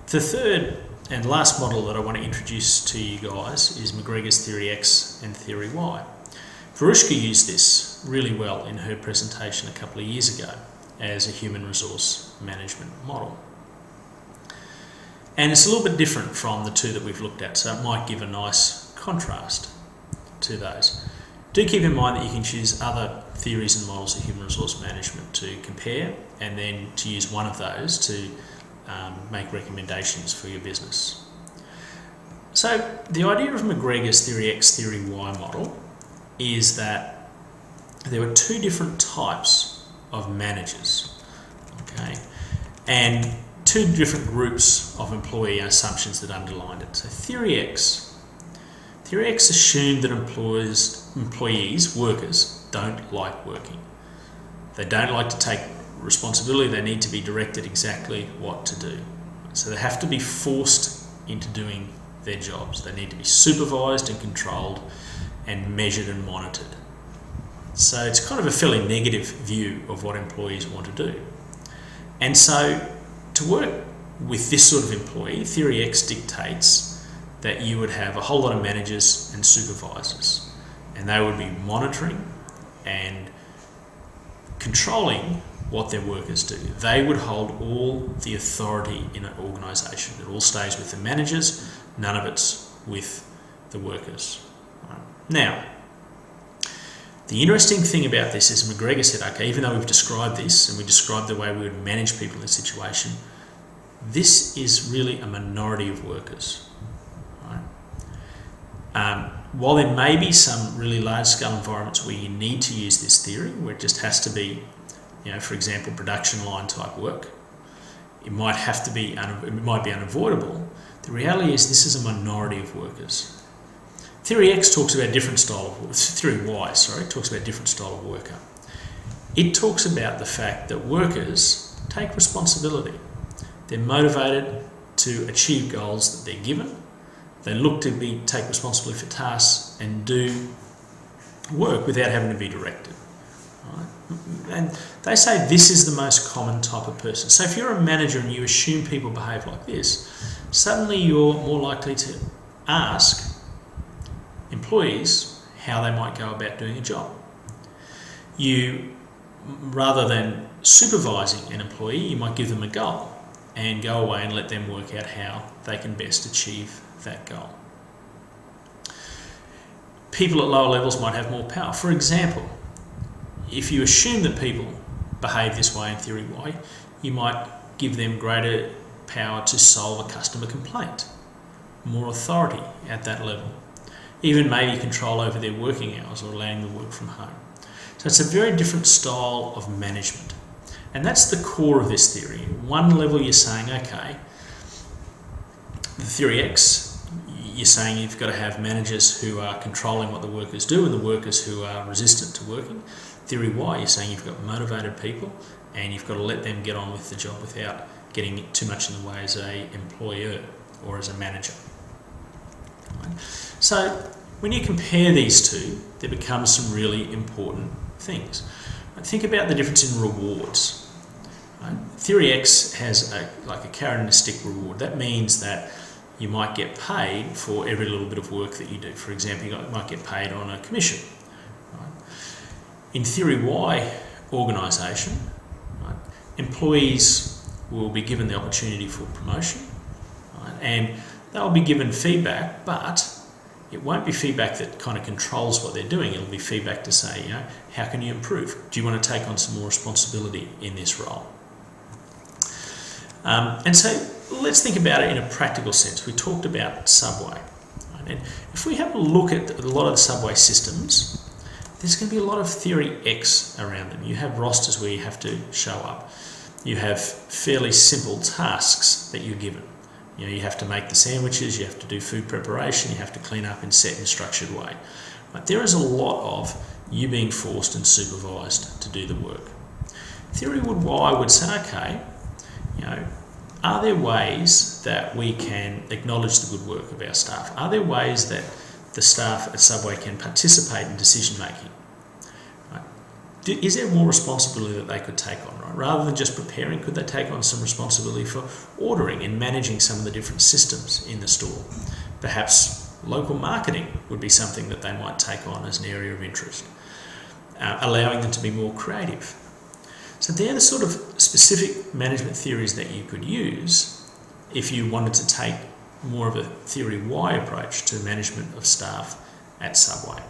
The third and last model that I want to introduce to you guys is Mcgregor's Theory X and Theory Y. Verushka used this really well in her presentation a couple of years ago as a human resource management model. And it's a little bit different from the two that we've looked at, so it might give a nice contrast to those. Do keep in mind that you can choose other theories and models of human resource management to compare, and then to use one of those to make recommendations for your business. So the idea of Mcgregor's Theory X, Theory Y model is that there were two different types of managers, okay, and two different groups of employee assumptions that underlined it. So Theory X assumed that employees, workers, don't like working. They don't like to take responsibility. They need to be directed exactly what to do. So they have to be forced into doing their jobs. They need to be supervised and controlled and measured and monitored. So it's kind of a fairly negative view of what employees want to do. And so to work with this sort of employee, Theory X dictates that you would have a whole lot of managers and supervisors, and they would be monitoring and controlling what their workers do. They would hold all the authority in an organisation. It all stays with the managers, none of it's with the workers. Right. Now, the interesting thing about this is Mcgregor said, okay, even though we've described this and we described the way we would manage people in this situation, this is really a minority of workers. Right? While there may be some really large-scale environments where you need to use this theory, where it just has to be, for example, production line type work, it might have to be, it might be unavoidable. The reality is this is a minority of workers. Theory X talks about a different style of, Theory Y, talks about a different style of worker. It talks about the fact that workers take responsibility. They're motivated to achieve goals that they're given. They look to take responsibility for tasks and do work without having to be directed. Right? And they say this is the most common type of person. So if you're a manager and you assume people behave like this, suddenly you're more likely to ask employees how they might go about doing a job. You, rather than supervising an employee, you might give them a goal and go away and let them work out how they can best achieve that goal. People at lower levels might have more power. For example, if you assume that people behave this way in Theory Y, you might give them greater power to solve a customer complaint, more authority at that level, even maybe control over their working hours or allowing them to work from home. So it's a very different style of management. And that's the core of this theory. At one level you're saying, okay, the Theory X, you're saying you've got to have managers who are controlling what the workers do and the workers who are resistant to working. Theory Y, you're saying you've got motivated people and you've got to let them get on with the job without getting too much in the way as an employer or as a manager. Right? So when you compare these two, there becomes some really important things. Think about the difference in rewards. Right? Theory X has like a carrot and a stick reward. That means that you might get paid for every little bit of work that you do. For example, you might get paid on a commission. Right? In Theory Y organisation, right, employees will be given the opportunity for promotion, right, and they'll be given feedback, but it won't be feedback that kind of controls what they're doing. It'll be feedback to say, how can you improve? Do you want to take on some more responsibility in this role? And so let's think about it in a practical sense. We talked about Subway. Right? And if we have a look at a lot of the Subway systems, there's going to be a lot of Theory X around them. You have rosters where you have to show up. You have fairly simple tasks that you're given. You have to make the sandwiches, you have to do food preparation, you have to clean up in set and structured way. But there is a lot of you being forced and supervised to do the work. Theory Y would say, okay, are there ways that we can acknowledge the good work of our staff? Are there ways that the staff at Subway can participate in decision making? Right? Is there more responsibility that they could take on? Right? Rather than just preparing, could they take on some responsibility for ordering and managing some of the different systems in the store? Perhaps local marketing would be something that they might take on as an area of interest, allowing them to be more creative. So they're the sort of specific management theories that you could use if you wanted to take more of a theory Y approach to management of staff at Subway.